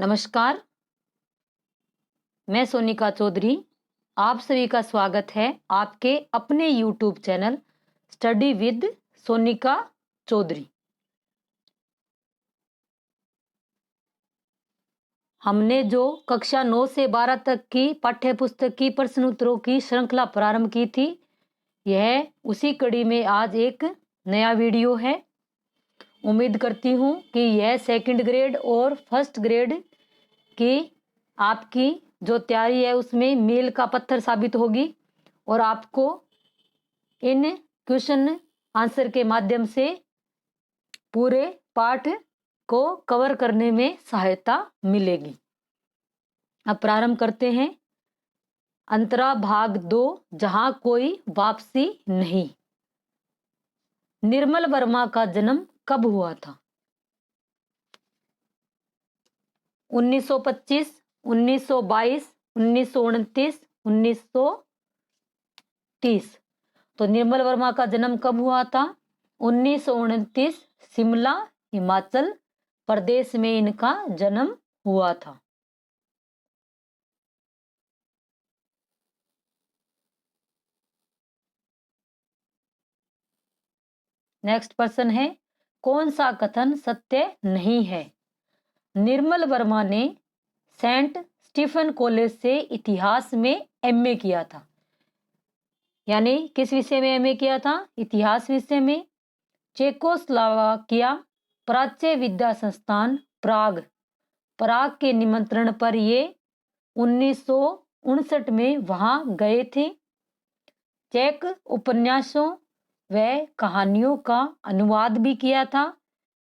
नमस्कार, मैं सोनिका चौधरी। आप सभी का स्वागत है आपके अपने YouTube channel study with Sonika Chaudhary. हमने जो कक्षा 9 से 12 तक की पाठ्य पुस्तक की प्रश्न उत्तरों की श्रृंखला प्रारंभ की थी, यह उसी कड़ी में आज एक नया वीडियो है। उम्मीद करती हूँ कि यह सेकंड ग्रेड और फर्स्ट ग्रेड की आपकी जो तैयारी है उसमें मील का पत्थर साबित होगी और आपको इन क्वेश्चन आंसर के माध्यम से पूरे पाठ को कवर करने में सहायता मिलेगी। अब प्रारंभ करते हैं। अंतरा भाग 2, जहां कोई वापसी नहीं। निर्मल वर्मा का जन्म कब हुआ था? 1925, 1922, 1929, 1930। तो निर्मल वर्मा का जन्म कब हुआ था? 1929, शिमला, हिमाचल प्रदेश में इनका जन्म हुआ था। नेक्स्ट प्रश्न है, कौन सा कथन सत्य नहीं है? निर्मल वर्मा ने सेंट स्टीफन कॉलेज से इतिहास में एमए किया था। यानी किस विषय में एमए किया था? इतिहास विषय में। चेकोस्लोवाकिया प्राच्य विद्या संस्थान प्राग के निमंत्रण पर ये 1959 में वहां गए थे। चेक उपन्यासों व कहानियों का अनुवाद भी किया था।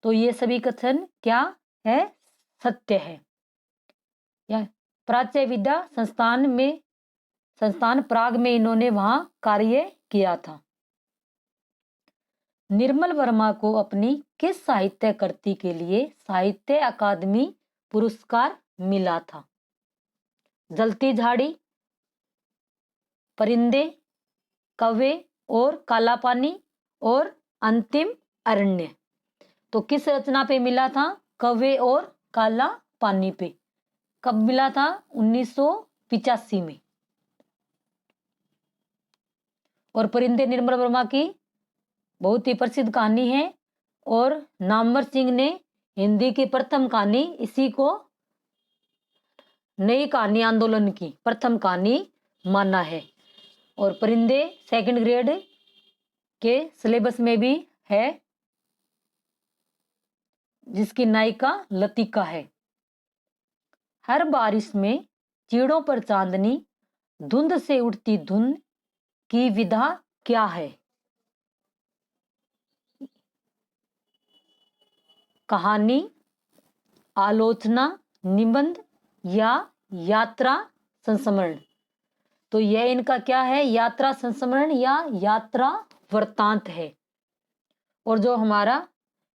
तो ये सभी कथन क्या है? सत्य है। या प्राच्य विद्या संस्थान प्राग में इन्होंने वहां कार्य किया था। निर्मल वर्मा को अपनी किस साहित्य कृति के लिए साहित्य अकादमी पुरस्कार मिला था? जलती झाड़ी, परिंदे, कव्वे और काला पानी और अंतिम अरण्य। तो किस रचना पे मिला था? कव्वे और काला पानी पे। कब मिला था? 1985 में। और परिंदे निर्मल वर्मा की बहुत ही प्रसिद्ध कहानी है और नामवर सिंह ने हिंदी की प्रथम कहानी, इसी को नई कहानी आंदोलन की प्रथम कहानी माना है। और परिंदे सेकंड ग्रेड के सिलेबस में भी है, जिसकी नायिका लतिका है। हर बारिश में चीड़ों पर चांदनी, धुंध से उठती धुंध की विधा क्या है? कहानी, आलोचना, निबंध या यात्रा संस्मरण। तो यह इनका क्या है? यात्रा संस्मरण या यात्रा वृत्तांत है। और जो हमारा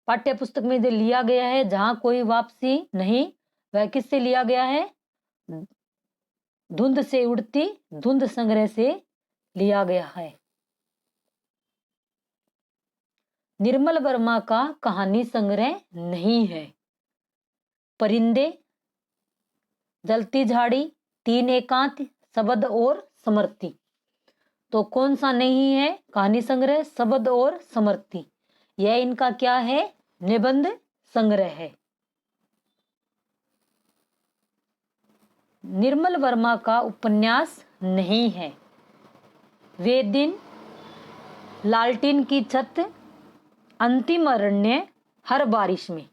पाठ्य पुस्तक में जो लिया गया है, जहां कोई वापसी नहीं, वह किससे लिया गया है? धुंध से उड़ती धुंध संग्रह से लिया गया है। निर्मल वर्मा का कहानी संग्रह नहीं है। परिंदे, जलती झाड़ी, तीन एकांत, शब्द और समर्थी। तो कौन सा नहीं है कहानी संग्रह? शब्द और समर्थी। यह इनका क्या है? निबंध संग्रह है। निर्मल वर्मा का उपन्यास नहीं है। वे दिन, लालटीन की छत, अंतिम अरण्य, हर बारिश में।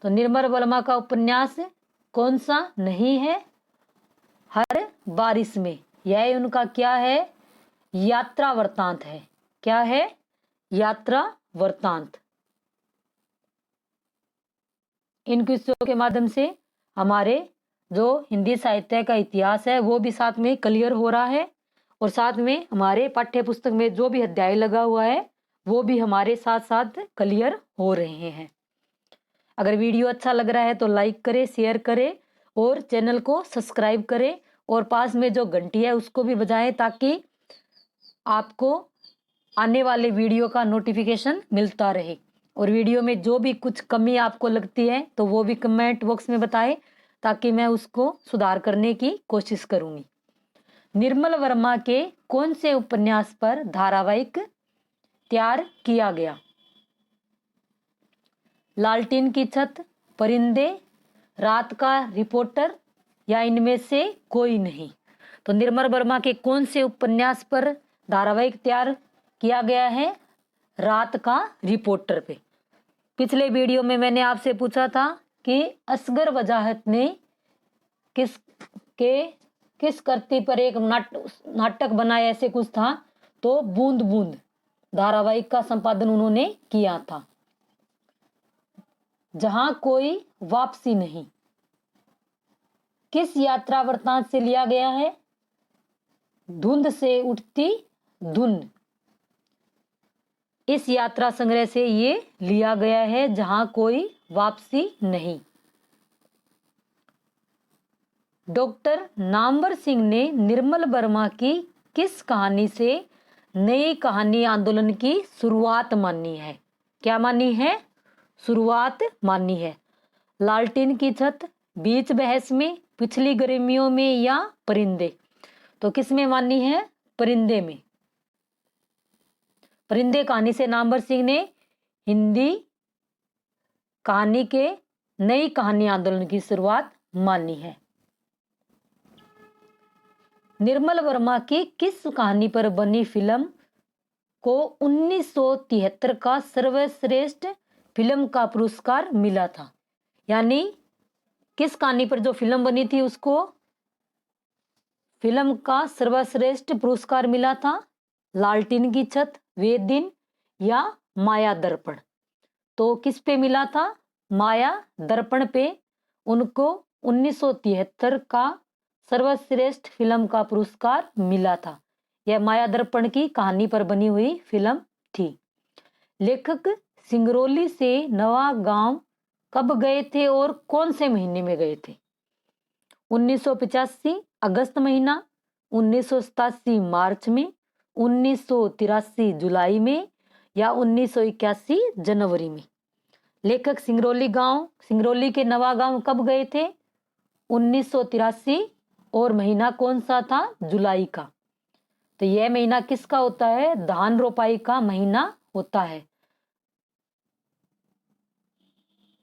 तो निर्मल वर्मा का उपन्यास कौन सा नहीं है? हर बारिश में। यह उनका क्या है? यात्रा वृत्तांत है। क्या है? यात्रा वृत्तांत। इन क्विज़ों के माध्यम से हमारे जो हिंदी साहित्य का इतिहास है वो भी साथ में क्लियर हो रहा है और साथ में हमारे पाठ्य पुस्तक में जो भी अध्याय लगा हुआ है वो भी हमारे साथ साथ क्लियर हो रहे हैं। अगर वीडियो अच्छा लग रहा है तो लाइक करें, शेयर करें और चैनल को सब्सक्राइब करें और पास में जो घंटी है उसको भी बजाएं ताकि आपको आने वाले वीडियो का नोटिफिकेशन मिलता रहे। और वीडियो में जो भी कुछ कमी आपको लगती है तो वो भी कमेंट बॉक्स में बताएं, ताकि मैं उसको सुधार करने की कोशिश करूंगी। निर्मल वर्मा के कौन से उपन्यास पर धारावाहिक तैयार किया गया? लालटेन की छत, परिंदे, रात का रिपोर्टर या इनमें से कोई नहीं? तो निर्मल वर्मा के कौन से उपन्यास पर धारावाहिक तैयार किया गया है? रात का रिपोर्टर पे। पिछले वीडियो में मैंने आपसे पूछा था कि असगर वजाहत ने किस कृति पर एक नाटक बनाया, ऐसे कुछ था। तो बूंद बूंद धारावाहिक का संपादन उन्होंने किया था। जहां कोई वापसी नहीं किस यात्रा वृत्तांत से लिया गया है? धुंध से उठती धुंध, इस यात्रा संग्रह से ये लिया गया है। जहां कोई वापसी नहीं। डॉक्टर नामवर सिंह ने निर्मल वर्मा की किस कहानी से नई कहानी आंदोलन की शुरुआत मानी है? क्या मानी है? शुरुआत मानी है। लालटेन की छत, बीच बहस में, पिछली गर्मियों में या परिंदे? तो किस में मानी है? परिंदे में। परिंदे कहानी से नामवर सिंह ने हिंदी कहानी के नई कहानी आंदोलन की शुरुआत मानी है। निर्मल वर्मा की किस कहानी पर बनी फिल्म को 1973 का सर्वश्रेष्ठ फिल्म का पुरस्कार मिला था? यानी किस कहानी पर जो फिल्म बनी थी उसको फिल्म का सर्वश्रेष्ठ पुरस्कार मिला था? लालटेन की छत, वे दिन या माया दर्पण? तो किस पे मिला था? माया दर्पण पे उनको 1973 का सर्वश्रेष्ठ फिल्म का पुरस्कार मिला था। यह माया दर्पण की कहानी पर बनी हुई फिल्म थी। लेखक सिंगरौली से नवागांव कब गए थे और कौन से महीने में गए थे? 1985 अगस्त महीना, 1987 मार्च में, 1983 जुलाई में या 1981 जनवरी में? लेखक सिंगरौली के नवागांव कब गए थे? 1983 और महीना कौन सा था? जुलाई का। तो यह महीना किसका होता है? धान रोपाई का महीना होता है।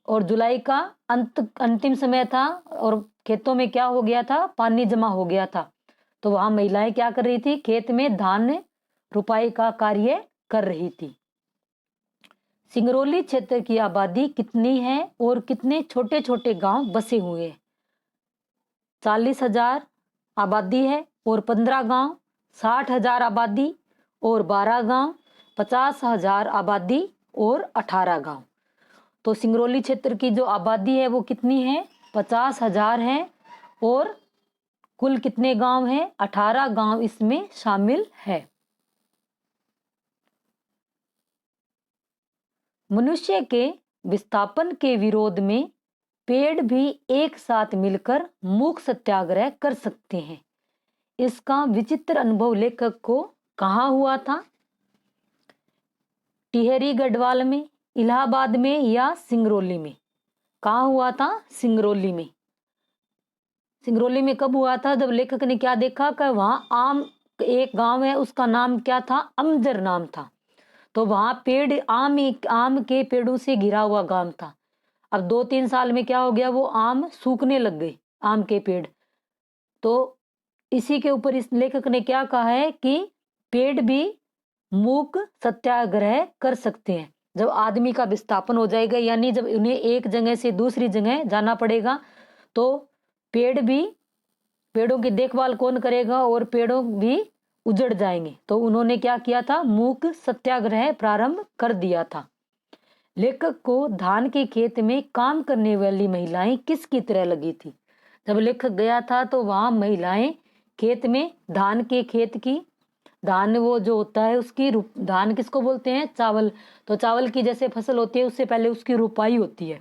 और जुलाई का अंतिम समय था और खेतों में क्या हो गया था? पानी जमा हो गया था। तो वहां महिलाएं क्या कर रही थी? खेत में धान रोपाई का कार्य कर रही थी। सिंगरौली क्षेत्र की आबादी कितनी है और कितने छोटे छोटे गांव बसे हुए हैं? 40,000 आबादी है और 15 गांव, 60,000 आबादी और 12 गांव, 50,000 आबादी और 18 गांव। तो सिंगरौली क्षेत्र की जो आबादी है वो कितनी है? 50,000 है और कुल कितने गांव हैं? 18 गांव इसमें शामिल है। मनुष्य के विस्थापन के विरोध में पेड़ भी एक साथ मिलकर मूक सत्याग्रह कर सकते हैं। इसका विचित्र अनुभव लेखक को कहाँ हुआ था? टिहरी गढ़वाल में, इलाहाबाद में या सिंगरौली में? कहाँ हुआ था? सिंगरौली में। सिंगरौली में कब हुआ था? जब लेखक ने क्या देखा कि वहां आम एक गांव है, उसका नाम क्या था? अमजर नाम था। तो वहां पेड़ आम के पेड़ों से घिरा हुआ गांव था। अब 2-3 साल में क्या हो गया? वो आम सूखने लग गए, आम के पेड़। तो इसी के ऊपर इस लेखक ने क्या कहा है कि पेड़ भी मूक सत्याग्रह कर सकते हैं। जब आदमी का विस्थापन हो जाएगा, यानी जब उन्हें एक जगह से दूसरी जगह जाना पड़ेगा, तो पेड़ों की देखभाल कौन करेगा और पेड़ों भी उजड़ जाएंगे। तो उन्होंने क्या किया था? मूक सत्याग्रह प्रारंभ कर दिया था। लेखक को धान के खेत में काम करने वाली महिलाएं किसकी तरह लगी थी? जब लेखक गया था तो वहां महिलाएं खेत में धान वो जो होता है उसकी धान किसको बोलते हैं? चावल। तो चावल की जैसे फसल होती है उससे पहले उसकी रुपाई होती है।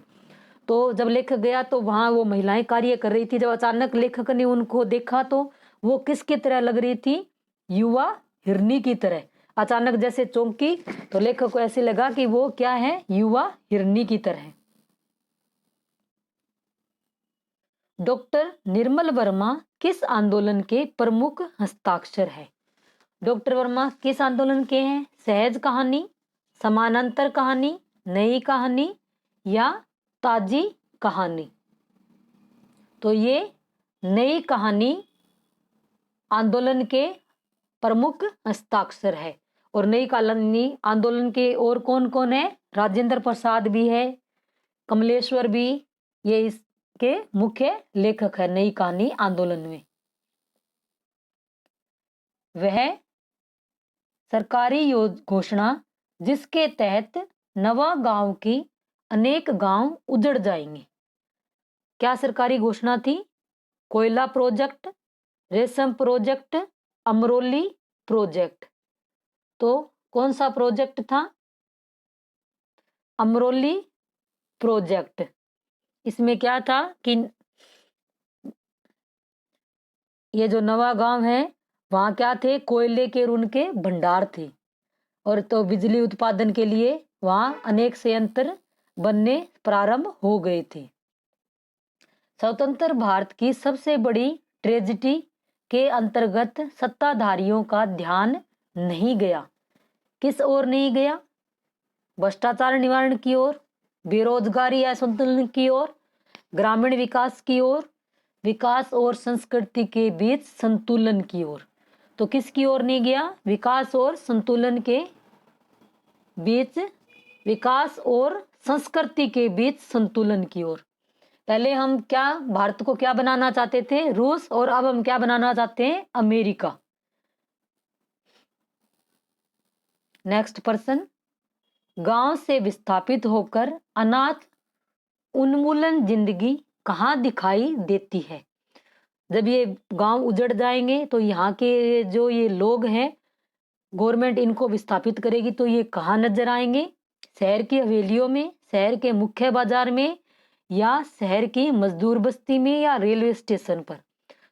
तो जब लेखक गया तो वहां वो महिलाएं कार्य कर रही थी। जब अचानक लेखक ने उनको देखा तो वो किसकी तरह लग रही थी? युवा हिरनी की तरह। अचानक जैसे चौंकी तो लेखक को ऐसे लगा कि वो क्या है, युवा हिरनी की तरह। डॉक्टर निर्मल वर्मा किस आंदोलन के प्रमुख हस्ताक्षर है? डॉक्टर वर्मा किस आंदोलन के हैं? सहज कहानी, समानांतर कहानी, नई कहानी या ताजी कहानी? तो ये नई कहानी आंदोलन के प्रमुख हस्ताक्षर है। और नई कहानी आंदोलन के और कौन कौन है? राजेंद्र प्रसाद भी है, कमलेश्वर भी, ये इसके मुख्य लेखक है नई कहानी आंदोलन में। वह सरकारी घोषणा जिसके तहत नवा गांव की अनेक गांव उजड़ जाएंगे। क्या सरकारी घोषणा थी? कोयला प्रोजेक्ट, रेशम प्रोजेक्ट, अमरोली प्रोजेक्ट। तो कौन सा प्रोजेक्ट था? अमरोली प्रोजेक्ट। इसमें क्या था कि ये जो नवा गांव है वहां क्या थे? कोयले के और उनके भंडार थे। और तो बिजली उत्पादन के लिए वहां अनेक संयंत्र बनने प्रारंभ हो गए थे। स्वतंत्र भारत की सबसे बड़ी ट्रेजेडी के अंतर्गत सत्ताधारियों का ध्यान नहीं गया। किस ओर नहीं गया? भ्रष्टाचार निवारण की ओर, बेरोजगारी असंतुलन की ओर, ग्रामीण विकास की ओर, विकास और संस्कृति के बीच संतुलन की ओर। तो किसकी ओर नहीं गया? विकास और संतुलन के बीच, विकास और संस्कृति के बीच संतुलन की ओर। पहले हम क्या भारत को क्या बनाना चाहते थे? रूस। और अब हम क्या बनाना चाहते हैं? अमेरिका। नेक्स्ट पर्सन, गांव से विस्थापित होकर अनाथ उन्मूलन जिंदगी कहाँ दिखाई देती है? जब ये गांव उजड़ जाएंगे तो यहाँ के जो ये लोग हैं, गवर्नमेंट इनको विस्थापित करेगी तो ये कहाँ नजर आएंगे? शहर की हवेलियों में, शहर के मुख्य बाजार में, या शहर की मजदूर बस्ती में, या रेलवे स्टेशन पर।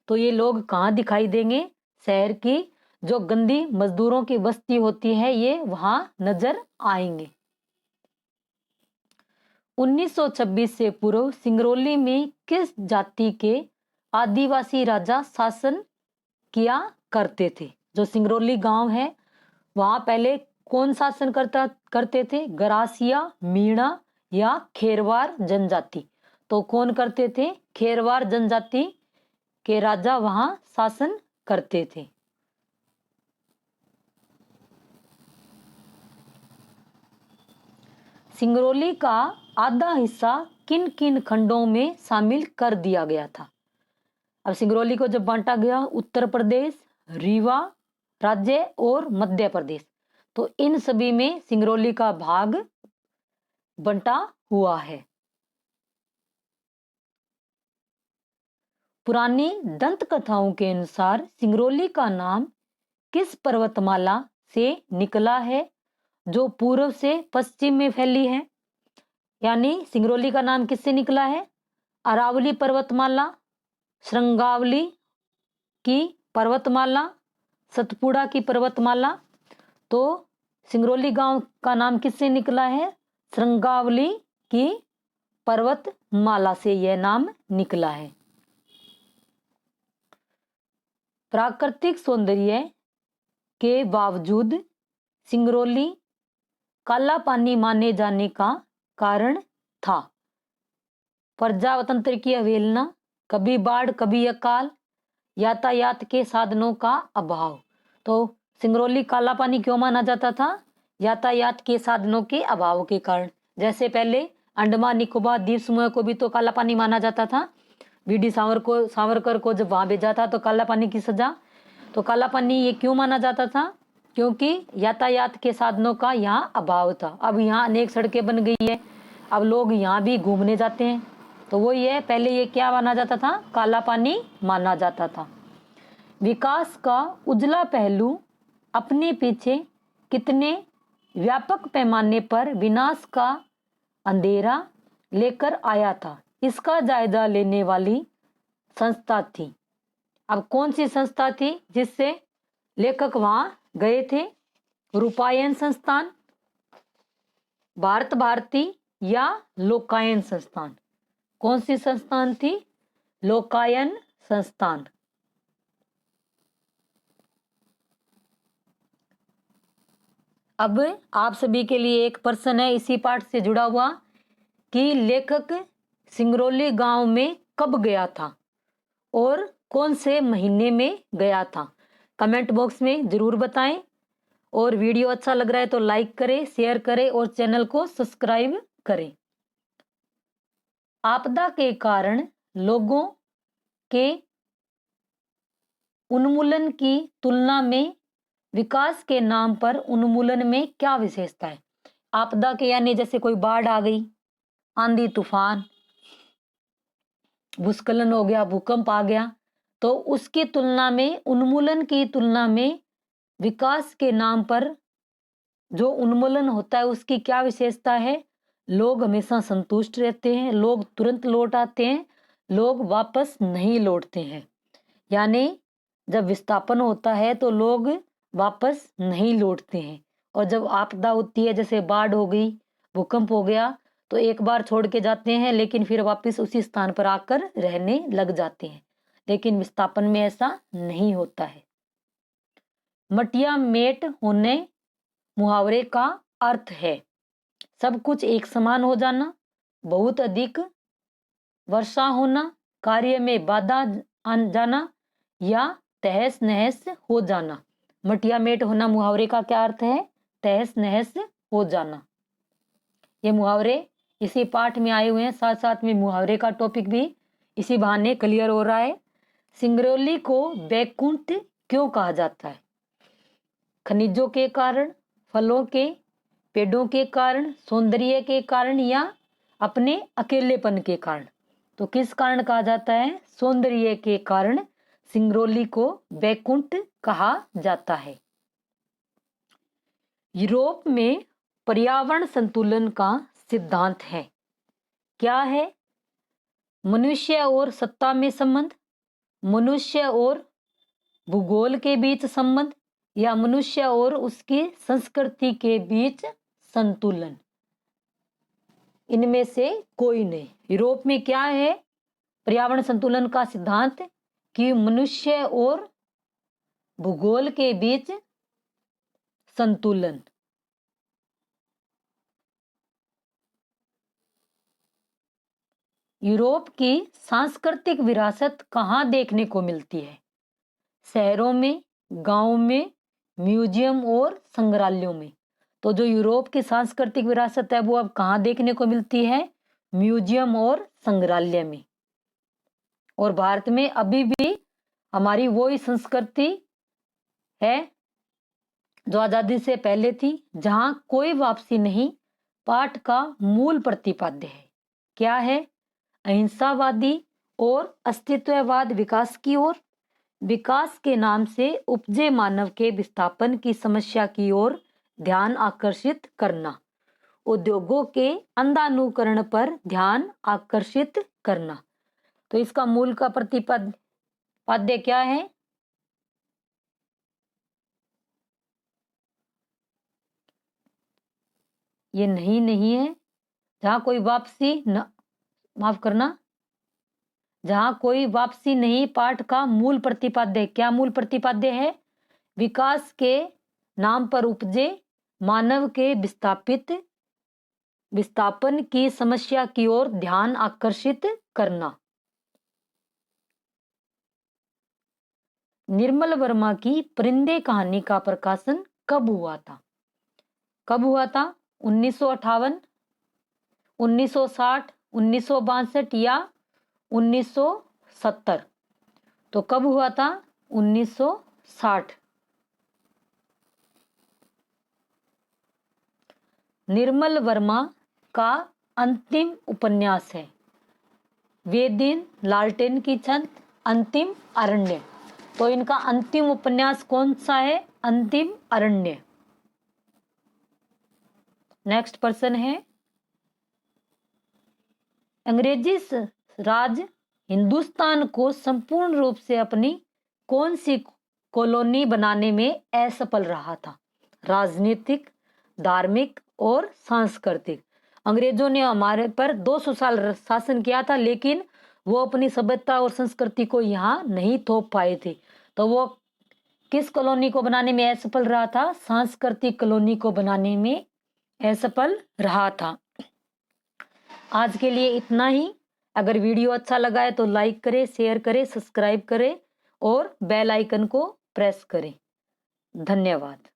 तो ये लोग कहाँ दिखाई देंगे? शहर की जो गंदी मजदूरों की बस्ती होती है ये वहां नजर आएंगे। 1926 से पूर्व सिंगरौली में किस जाति के आदिवासी राजा शासन किया करते थे? जो सिंगरौली गांव है वहां पहले कौन शासन करते थे? गरासिया, मीणा या खेरवार जनजाति। तो कौन करते थे? खेरवार जनजाति के राजा वहां शासन करते थे। सिंगरौली का आधा हिस्सा किन किन खंडों में शामिल कर दिया गया था? अब सिंगरौली को जब बांटा गया, उत्तर प्रदेश, रीवा राज्य और मध्य प्रदेश, तो इन सभी में सिंगरौली का भाग बंटा हुआ है। पुरानी दंत कथाओं के अनुसार सिंगरौली का नाम किस पर्वतमाला से निकला है जो पूर्व से पश्चिम में फैली है? यानी सिंगरौली का नाम किससे निकला है? अरावली पर्वतमाला, श्रृंगावली की पर्वतमाला, सतपुड़ा की पर्वतमाला। तो सिंगरौली गांव का नाम किससे निकला है? श्रृंगावली की पर्वतमाला से यह नाम निकला है। प्राकृतिक सौंदर्य के बावजूद सिंगरौली काला पानी माने जाने का कारण था? प्रजातंत्र की अवहेलना, कभी बाढ़ कभी अकाल, यातायात के साधनों का अभाव। तो सिंगरौली काला पानी क्यों माना जाता था? यातायात के साधनों के अभाव के कारण। जैसे पहले अंडमान निकोबार द्वीप समूह को भी तो काला पानी माना जाता था। वीडी सावरकर को जब वहां भेजा था तो काला पानी की सजा। तो काला पानी ये क्यों माना जाता था? क्योंकि यातायात के साधनों का यहाँ अभाव था। अब यहाँ अनेक सड़कें बन गई है, अब लोग यहाँ भी घूमने जाते हैं। तो वो ये पहले ये क्या माना जाता था? काला पानी माना जाता था। विकास का उजला पहलू अपने पीछे कितने व्यापक पैमाने पर विनाश का अंधेरा लेकर आया था? इसका जायजा लेने वाली संस्था थी। अब कौन सी संस्था थी जिससे लेखक वहां गए थे? रूपायन संस्थान, भारत भारती या लोकायन संस्थान? कौन सी संस्थान थी? लोकायन संस्थान। अब आप सभी के लिए एक प्रश्न है इसी पाठ से जुड़ा हुआ कि लेखक सिंगरौली गांव में कब गया था और कौन से महीने में गया था? कमेंट बॉक्स में जरूर बताएं। और वीडियो अच्छा लग रहा है तो लाइक करें, शेयर करें और चैनल को सब्सक्राइब करें। आपदा के कारण लोगों के उन्मूलन की तुलना में विकास के नाम पर उन्मूलन में क्या विशेषता है? आपदा के यानी जैसे कोई बाढ़ आ गई, आंधी तूफान, भूस्खलन हो गया, भूकंप आ गया, तो उसकी तुलना में, उन्मूलन की तुलना में विकास के नाम पर जो उन्मूलन होता है उसकी क्या विशेषता है? लोग हमेशा संतुष्ट रहते हैं, लोग तुरंत लौट आते हैं, लोग वापस नहीं लौटते हैं। यानी जब विस्थापन होता है तो लोग वापस नहीं लौटते हैं, और जब आपदा होती है जैसे बाढ़ हो गई, भूकंप हो गया, तो एक बार छोड़ के जाते हैं लेकिन फिर वापस उसी स्थान पर आकर रहने लग जाते हैं। लेकिन विस्थापन में ऐसा नहीं होता है। मटिया मेट होने मुहावरे का अर्थ है सब कुछ एक समान हो जाना, बहुत अधिक वर्षा होना, कार्य में बाधा आ जाना या तहस नहस हो जाना। मटिया मेट होना मुहावरे का क्या अर्थ है? तहस नहस हो जाना। ये मुहावरे इसी पाठ में आए हुए हैं, साथ साथ में मुहावरे का टॉपिक भी इसी बहाने क्लियर हो रहा है। सिंगरौली को बैकुंठ क्यों कहा जाता है? खनिजों के कारण, फलों के, पेड़ों के कारण, सौंदर्य के कारण या अपने अकेलेपन के कारण? तो किस कारण कहा जाता है? सौंदर्य के कारण सिंगरौली को बैकुंठ कहा जाता है। यूरोप में पर्यावरण संतुलन का सिद्धांत है, क्या है? मनुष्य और सत्ता में संबंध, मनुष्य और भूगोल के बीच संबंध, या मनुष्य और उसकी संस्कृति के बीच संतुलन? इनमें से कोई नहीं। यूरोप में क्या है पर्यावरण संतुलन का सिद्धांत? कि मनुष्य और भूगोल के बीच संतुलन। यूरोप की सांस्कृतिक विरासत कहाँ देखने को मिलती है? शहरों में, गांवों में, म्यूजियम और संग्रहालयों में। तो जो यूरोप की सांस्कृतिक विरासत है वो अब कहाँ देखने को मिलती है? म्यूजियम और संग्रहालय में। और भारत में अभी भी हमारी वही संस्कृति है जो आजादी से पहले थी, जहां कोई वापसी नहीं पाठ का मूल प्रतिपाद्य है। क्या है? अहिंसावादी और अस्तित्ववाद विकास की ओर, विकास के नाम से उपजे मानव के विस्थापन की समस्या की ओर ध्यान आकर्षित करना, उद्योगों के अंधानुकरण पर ध्यान आकर्षित करना। तो इसका मूल का प्रतिपाद्य क्या है? ये नहीं है। जहां कोई वापसी न, माफ करना, जहां कोई वापसी नहीं पाठ का मूल प्रतिपाद्य। क्या मूल प्रतिपाद्य है? विकास के नाम पर उपजे मानव के विस्थापन की समस्या की ओर ध्यान आकर्षित करना। निर्मल वर्मा की परिंदे कहानी का प्रकाशन कब हुआ था? कब हुआ था? 1958, 1960, 1962 या 1970? तो कब हुआ था? 1960। निर्मल वर्मा का अंतिम उपन्यास है वे दिन लालटेन की छत, अंतिम अरण्य। तो इनका अंतिम उपन्यास कौन सा है? अंतिम अरण्य। नेक्स्ट पर्सन है, अंग्रेजी राज हिंदुस्तान को संपूर्ण रूप से अपनी कौन सी कॉलोनी बनाने में असफल रहा था? राजनीतिक, धार्मिक और सांस्कृतिक। अंग्रेजों ने हमारे पर 200 साल शासन किया था, लेकिन वो अपनी सभ्यता और संस्कृति को यहाँ नहीं थोप पाए थे। तो वो किस कॉलोनी को बनाने में असफल रहा था? सांस्कृतिक कॉलोनी को बनाने में असफल रहा था। आज के लिए इतना ही। अगर वीडियो अच्छा लगा है तो लाइक करें, शेयर करें, सब्सक्राइब करें और बेल आइकन को प्रेस करें। धन्यवाद।